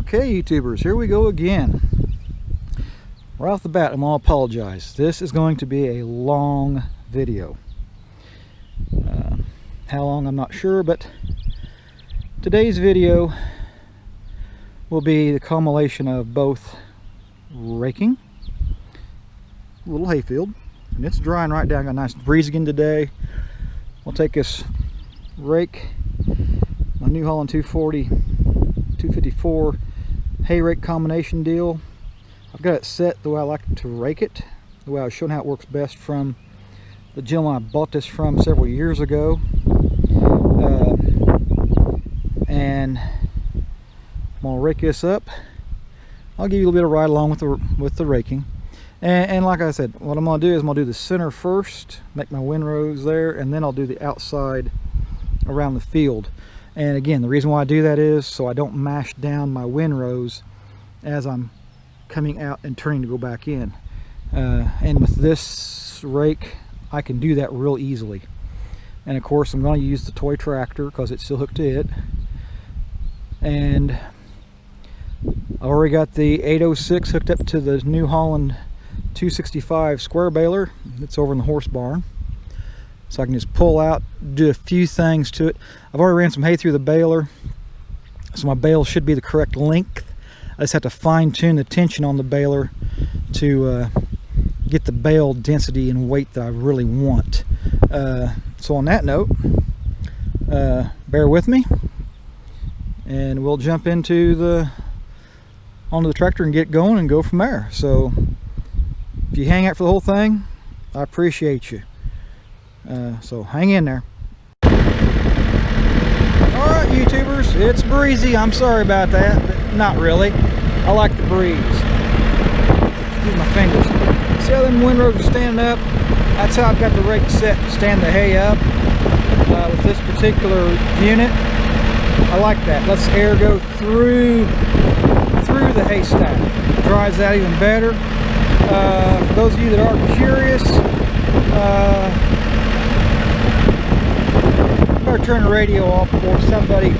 Okay, YouTubers, here we go again. Right off the bat, I'm gonna apologize. This is going to be a long video. How long, I'm not sure, but today's video will be the culmination of both raking, a little hayfield, and it's drying right down. Got a nice breeze again today. We'll take this rake, my New Holland 240 254 hay rake combination deal. I've got it set the way I like to rake it, the way I was showing how it works best from the gentleman I bought this from several years ago. And I'm gonna rake this up. I'll give you a little bit of ride along with the raking. And like I said, what I'm gonna do is I'm gonna do the center first, make my windrows there, and then I'll do the outside around the field. And again, the reason why I do that is so I don't mash down my windrows as I'm coming out and turning to go back in. And with this rake, I can do that real easily. And of course, I'm going to use the toy tractor because it's still hooked to it. And I already got the 806 hooked up to the New Holland 265 square baler. It's over in the horse barn. So I can just pull out, do a few things to it. I've already ran some hay through the baler, so my bale should be the correct length. I just have to fine tune the tension on the baler to get the bale density and weight that I really want. So on that note, bear with me, and we'll jump onto the tractor and get going and go from there. So if you hang out for the whole thing, I appreciate you. So hang in there. Alright, YouTubers, it's breezy. I'm sorry about that, but not really. I like the breeze. Excuse my fingers. See how them windrows are standing up? That's how I've got the rake set to stand the hay up. With this particular unit, I like that. Lets air go through the haystack. Dries out even better. For those of you that are curious, better turn the radio off before somebody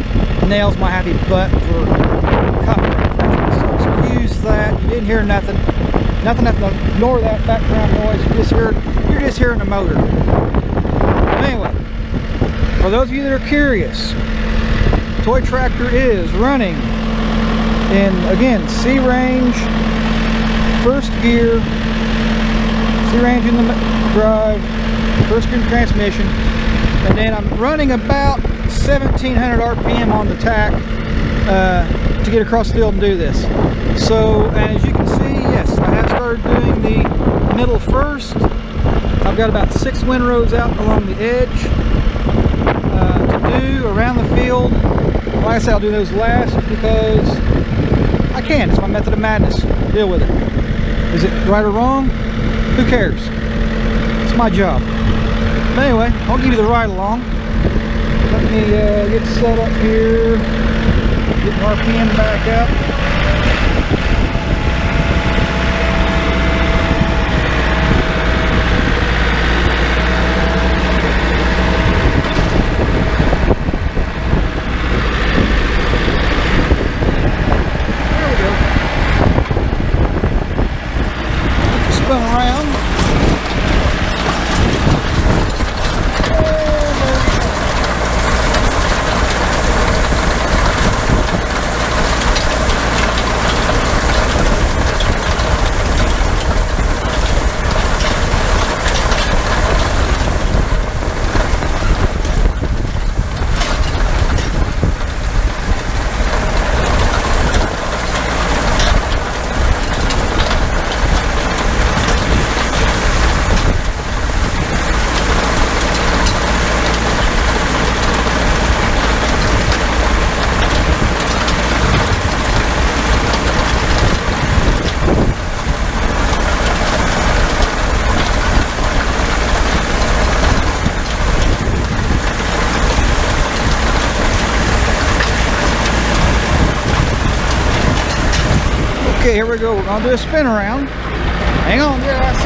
nails my happy butt for copyright infringement. So excuse that. You didn't hear nothing. Nothing. Ignore that background noise. You're just hearing the motor. Anyway, for those of you that are curious, toy tractor is running in, again, C range, first gear, C range in the drive, first gear in the transmission, and then I'm running about 1700 RPM on the tack to get across the field and do this. So as you can see, yes, I have started doing the middle first. I've got about 6 windrows out along the edge to do around the field. Like I said, I'll do those last because I can. It's my method of madness. Deal with it. Is it right or wrong? Who cares? It's my job. But anyway, I'll give you the ride along. Let me get set up here. Get my RPM back up. Spin around. Okay, here we go. We're going to do a spin around. Hang on, guys.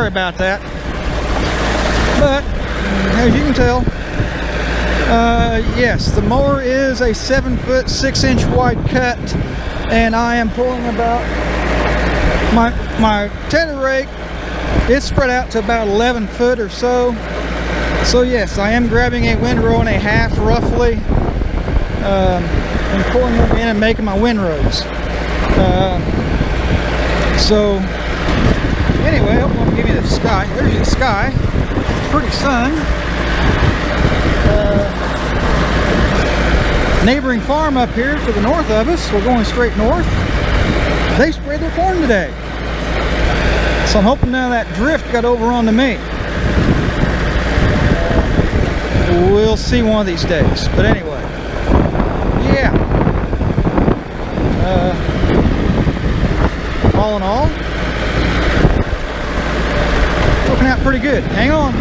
sorry about that. But as you can tell, yes, the mower is a 7-foot 6-inch wide cut, and I am pulling about my tedder rake. It's spread out to about 11 foot or so. So yes, I am grabbing a windrow and a half roughly, and pulling them in and making my windrows. So anyway, I'm going to give you the sky. There's the sky. Pretty sun. Neighboring farm up here to the north of us, we're going straight north, they sprayed their corn today. So I'm hoping now that drift got over onto me. We'll see one of these days. But anyway, yeah. All in all, working out pretty good. Hang on.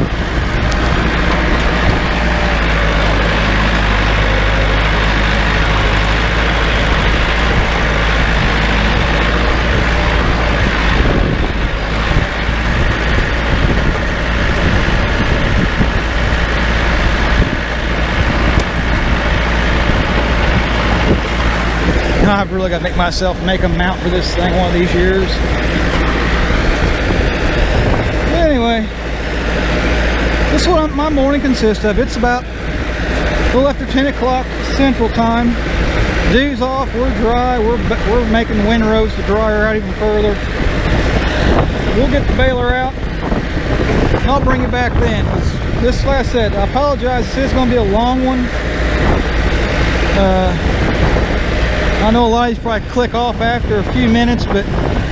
I've really got to make myself make a mount for this thing one of these years. Anyway, this is what my morning consists of. It's about a little after 10 o'clock Central Time. Dew's off, we're dry, we're making windrows to dry her out even further. We'll get the baler out, and I'll bring it back then. This, like I said, I apologize, this is going to be a long one. I know a lot of you probably click off after a few minutes, but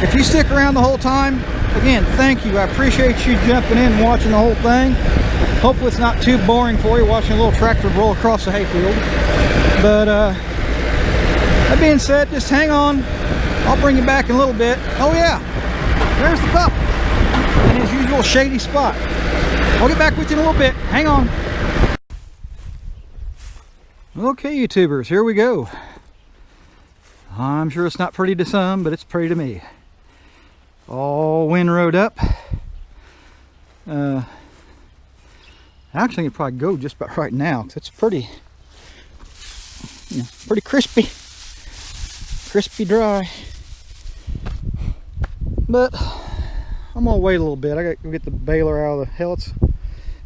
if you stick around the whole time, again, thank you. I appreciate you jumping in and watching the whole thing. Hopefully it's not too boring for you watching a little tractor roll across the hayfield. But that being said, just hang on. I'll bring you back in a little bit. Oh yeah, there's the pup in his usual shady spot. I'll get back with you in a little bit. Hang on. Okay, YouTubers, here we go. I'm sure it's not pretty to some, but it's pretty to me. All windrowed up. Actually, I could probably go just about right now, because it's pretty, pretty crispy. Crispy dry. But I'm gonna wait a little bit. I gotta go get the baler out of the hell. It's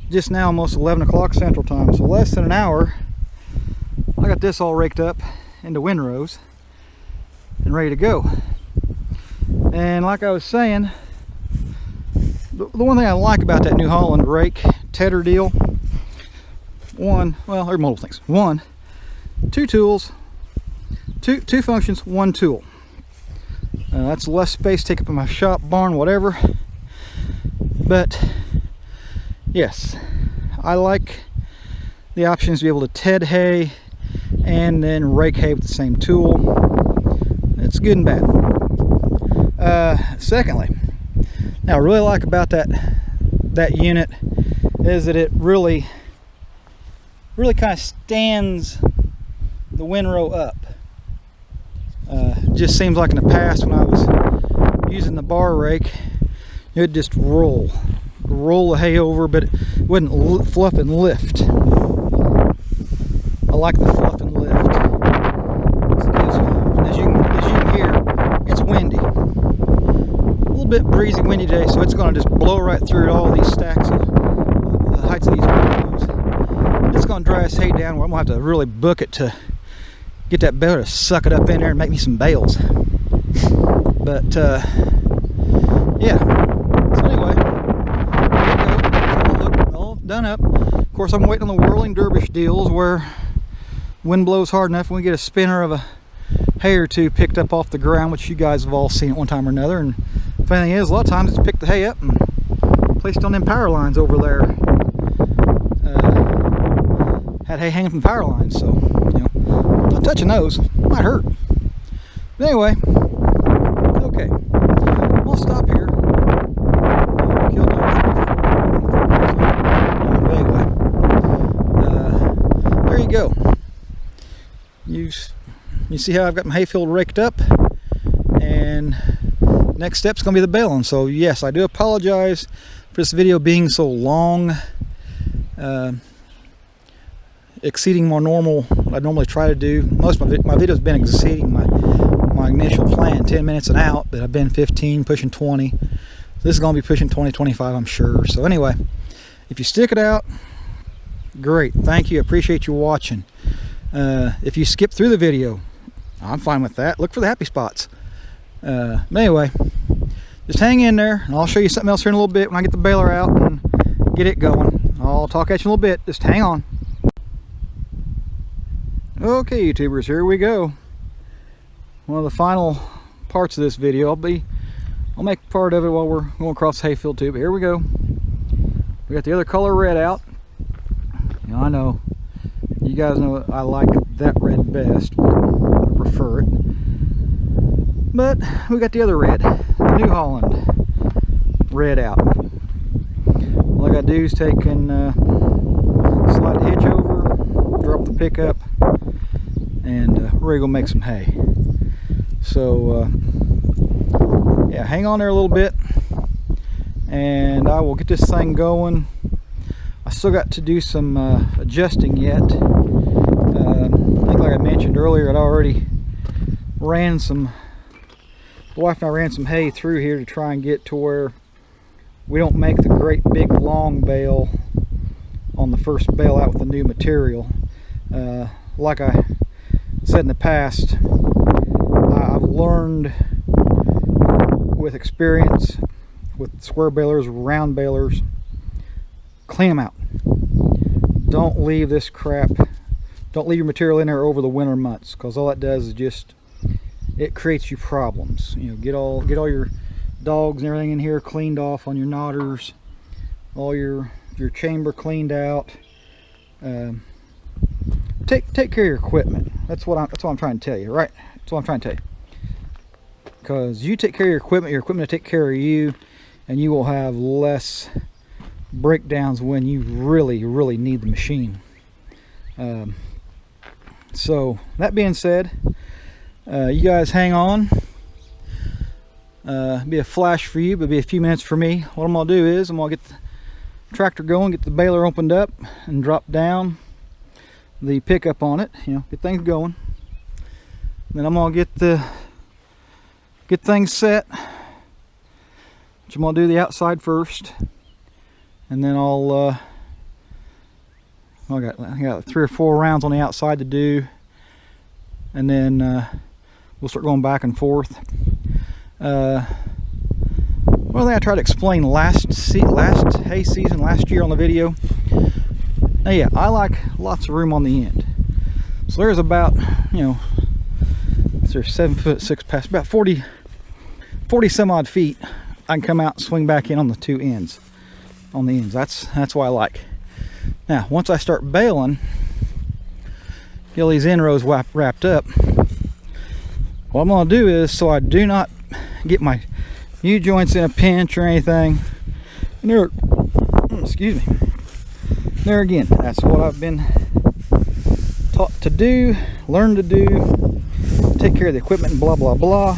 just now almost 11 o'clock Central Time, so less than an hour. I got this all raked up into windrows and ready to go. And like I was saying, the one thing I like about that New Holland rake tedder deal, well, there are multiple things. One, two tools, two functions, one tool. That's less space take up in my shop, barn, whatever. But yes, I like the options to be able to ted hay and then rake hay with the same tool. It's good and bad. Secondly, now I really like about that unit is that it really kind of stands the windrow up. It just seems like in the past when I was using the bar rake, it would just roll the hay over, but it wouldn't fluff and lift. I like the fluff and lift. As you can hear, it's windy. A little bit breezy, windy today, so it's going to just blow right through all these stacks of the heights of these windows. It's going to dry us hay down where I'm going to have to really book it to get that baler to suck it up in there and make me some bales. But yeah. So anyway, there you go. All done up. Of course, I'm waiting on the whirling dervish deals where wind blows hard enough and we get a spinner of a hay or two picked up off the ground, which you guys have all seen at one time or another. And the funny thing is, a lot of times it's picked the hay up and placed on them power lines over there. Had hay hanging from power lines, so not touching those might hurt. But anyway, okay, I'll stop here. There you go. You see how I've got my hayfield raked up, and next step's gonna be the baling. So yes, I do apologize for this video being so long, exceeding my normal, what I normally try to do. Most of my videos have been exceeding my initial plan, 10 minutes and out, but I've been 15, pushing 20. So this is going to be pushing 20, 25, I'm sure. So anyway, if you stick it out, great. Thank you. I appreciate you watching. If you skip through the video, I'm fine with that. Look for the happy spots. But anyway, just hang in there, and I'll show you something else here in a little bit when I get the baler out and get it going. I'll talk at you in a little bit. Just hang on. Okay, YouTubers, here we go. One of the final parts of this video. I'll make part of it while we're going across the hayfield too, but here we go. We got the other color red out. You know, I know you guys know I like that red best, but I prefer it. But we got the other red, the New Holland red out. All I gotta do is take and slide the hitch over, drop the pickup, and we're gonna make some hay. So yeah, hang on there a little bit, and I will get this thing going. I still got to do some adjusting yet. I think, like I mentioned earlier, I'd already ran some. The wife and I ran some hay through here to try and get to where we don't make the great big long bale on the first bale out with the new material. Like I said in the past, I've learned with experience with square balers, round balers, clean them out. Don't leave this crap, don't leave your material in there over the winter months, because all that does is just, it creates you problems. You know, get all your dogs and everything in here cleaned off on your knotters, all your chamber cleaned out. Take care of your equipment. That's what I'm trying to tell you, right? That's what I'm trying to tell you. Because you take care of your equipment will take care of you, and you will have less breakdowns when you really need the machine. So that being said, you guys hang on. Be a flash for you, but be a few minutes for me. What I'm gonna do is I'm gonna get the tractor going, get the baler opened up, and drop down the pickup on it, you know, get things going. Then I'm gonna get things set, which I'm gonna do the outside first, and then I got 3 or 4 rounds on the outside to do, and then we'll start going back and forth. One thing I tried to explain last hay season, last year on the video. Now, yeah, I like lots of room on the end. So there's about, you know, there's 7'6" past, about 40 some odd feet. I can come out and swing back in on the two ends. On the ends, that's what I like. Now, once I start baling, get all these end rows wrapped up, what I'm gonna do is, so I do not get my U-joints in a pinch or anything, and there, excuse me, there again, that's what I've been taught to do, learned to do, take care of the equipment and blah blah blah.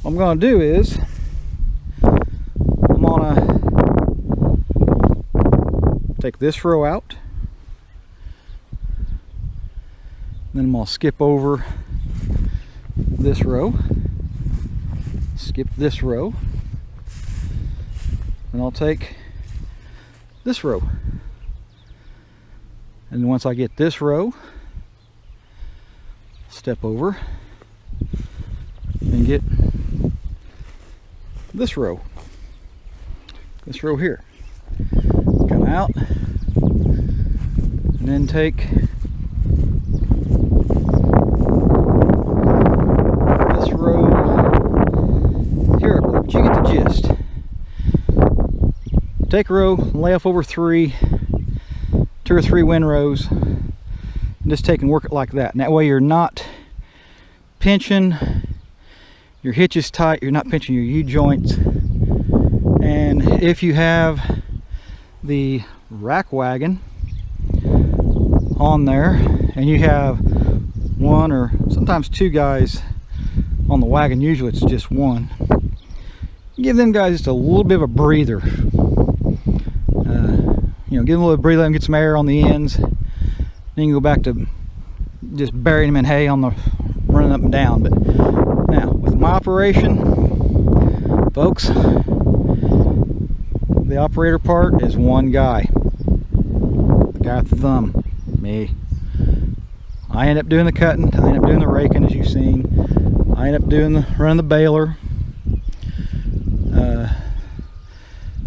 What I'm gonna do is I'm gonna take this row out, then I'm gonna skip over this row, skip this row, and I'll take this row. And once I get this row, step over and get this row here. Come out and then take this row here, but you get the gist. Take a row, lay off over 2 or 3 windrows, and just take and work it like that. And that way you're not pinching your hitches tight, you're not pinching your U-joints. And if you have the rack wagon on there and you have 1 or sometimes 2 guys on the wagon, usually it's just 1, give them guys just a little bit of a breather. You know, give them a little breather and get some air on the ends. Then you can go back to just burying them in hay on the running up and down. But now with my operation, folks, the operator part is one guy. The guy with the thumb, me. I end up doing the cutting, I end up doing the raking, as you've seen. I end up running the baler.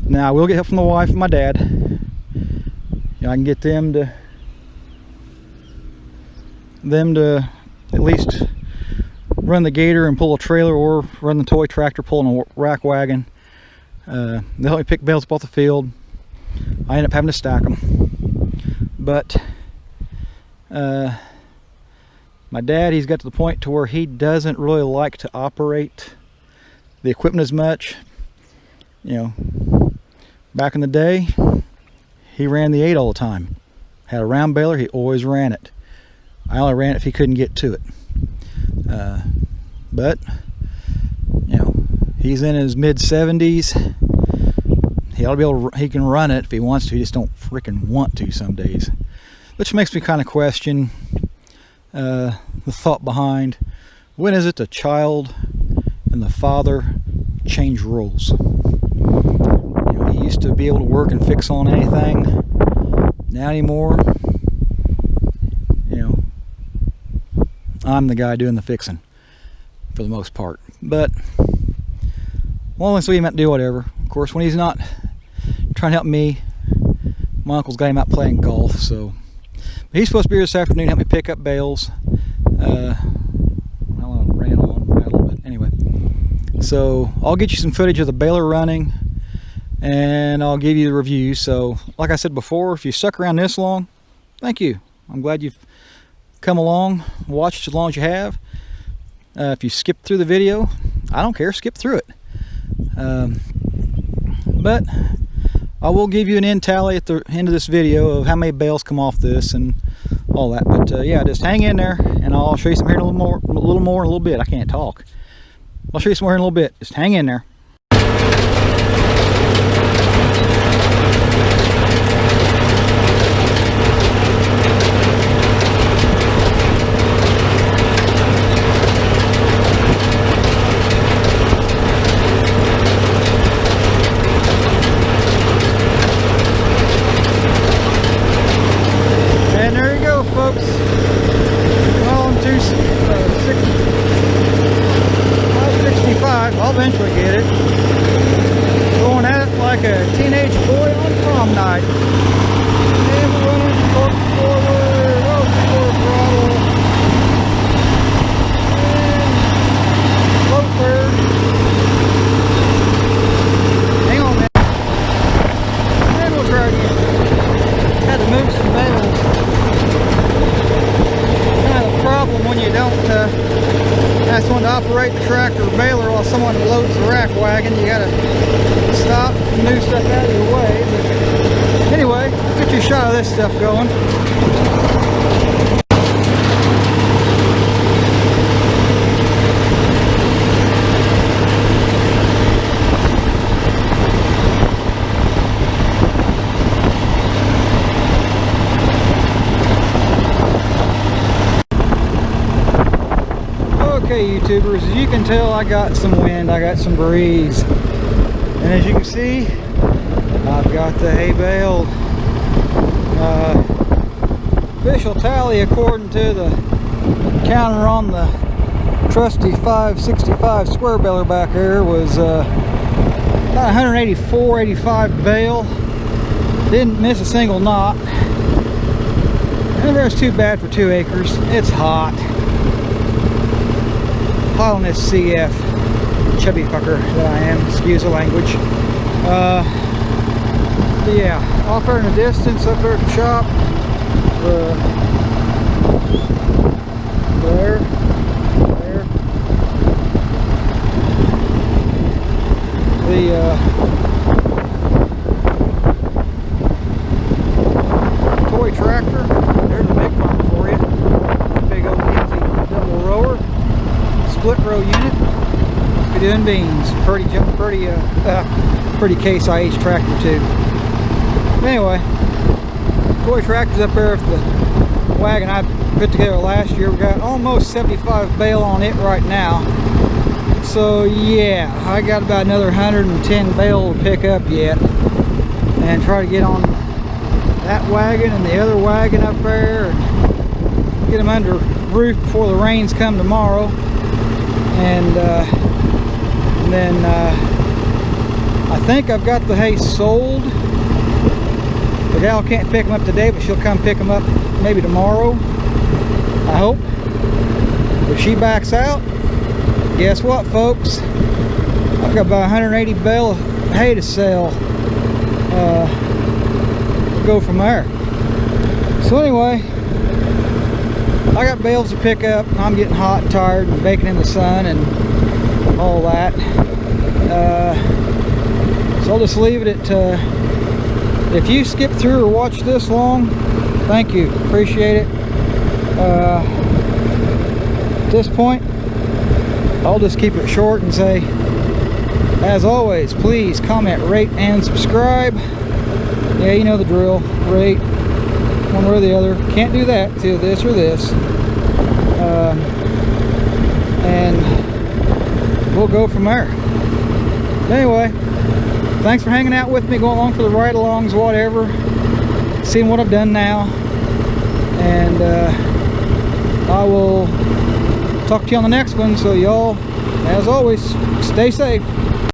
Now I will get help from the wife and my dad. You know, I can get them to at least run the gator and pull a trailer, or run the toy tractor pulling a rack wagon. They'll help me pick bales up off the field. I end up having to stack them. But my dad, he's got to the point to where he doesn't really like to operate the equipment as much. You know, back in the day, he ran the 8 all the time. Had a round baler, he always ran it. I only ran it if he couldn't get to it. But, you know, he's in his mid-70s. He ought to be able to, he can run it if he wants to, he just don't freaking want to some days. Which makes me kind of question the thought behind, when is it the child and the father change roles? You know, he used to be able to work and fix on anything. Not anymore. You know, I'm the guy doing the fixing for the most part. But well, let's leave him out to do whatever. Of course, when he's not trying to help me, my uncle's got him out playing golf. So but he's supposed to be here this afternoon, help me pick up bales. I ran a little bit. Anyway, so I'll get you some footage of the baler running, and I'll give you the review. So like I said before, if you stuck around this long, thank you. I'm glad you've come along, watched as long as you have. If you skip through the video, I don't care, skip through it. But I will give you an end tally at the end of this video of how many bales come off this and all that. But yeah, just hang in there, and I'll show you some here in a little more in a little bit. I can't talk. I'll show you some more in a little bit. Just hang in there. I'll eventually get it. Going at it like a teenage boy on prom night. And we're running forward, oh, forward throttle. And low third. Hang on, man. And we'll try again. Had to move some bales. Kind of a problem when you don't ask someone to operate the tractor or baler while someone loads the rack wagon. You gotta stop and move stuff out of your way. But anyway, let's get you a shot of this stuff going. Okay, YouTubers, as you can tell, I got some wind, I got some breeze, and as you can see, I've got the hay baled. Official tally, according to the counter on the trusty 565 square baler back there, was about 184, 85 bale. Didn't miss a single knot. And that's too bad for 2 acres. It's hot. On this CF chubby fucker that I am, excuse the language. But yeah, off there in the distance, up there at the shop, there, the toy tractor. There's a big farm for you. Big old easy double rower. Split row unit. You can doing beans. Pretty Case IH tractor too. Anyway, toy tractor's up there with the wagon I put together last year. We got almost 75 bale on it right now. So yeah, I got about another 110 bale to pick up yet, and try to get on that wagon and the other wagon up there and get them under roof before the rains come tomorrow. And then I think I've got the hay sold. The gal can't pick them up today, but she'll come pick them up maybe tomorrow, I hope. If she backs out, guess what, folks? I've got about 180 bale of hay to sell. We'll go from there. So anyway, I got bales to pick up. I'm getting hot and tired and baking in the sun and all that. So I'll just leave it at, if you skip through or watch this long, thank you, appreciate it. At this point, I'll just keep it short and say, as always, please comment, rate, and subscribe. Yeah, you know the drill. Rate one way or the other. Can't do that to this or this. And we'll go from there. Anyway, thanks for hanging out with me, going along for the ride-alongs, whatever, seeing what I've done now. And I will talk to you on the next one. So y'all, as always, stay safe.